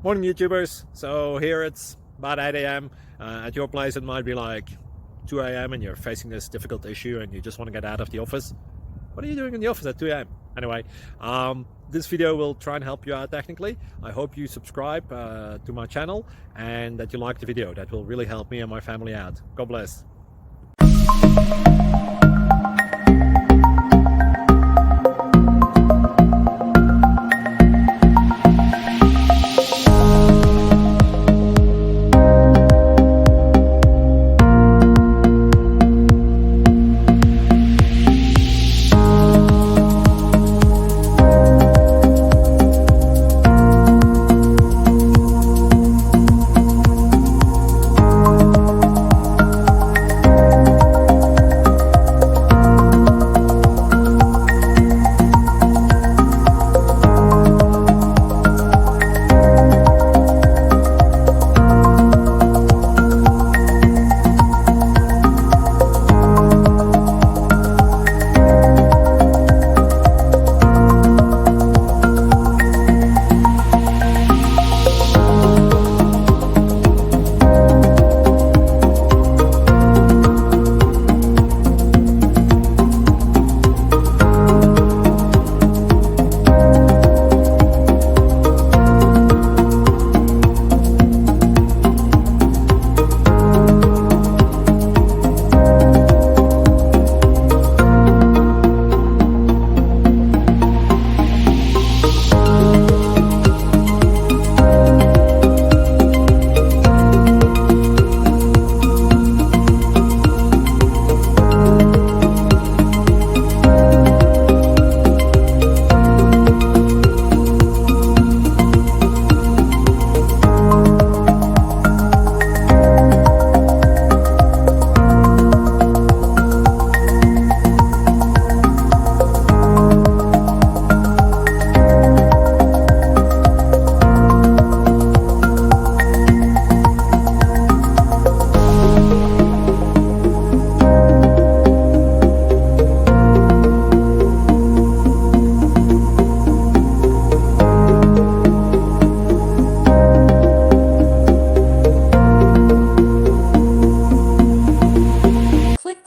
Morning YouTubers. So here it's about 8 a.m. At your place it might be like 2 a.m. and you're facing this difficult issue and you just want to get out of the office. What are you doing in the office at 2 a.m.? Anyway, this video will try and help you out technically. I hope you subscribe to my channel and that you like the video. That will really help me and my family out. God bless.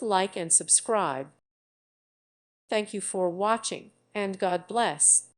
Like and subscribe. Thank you for watching, and God bless.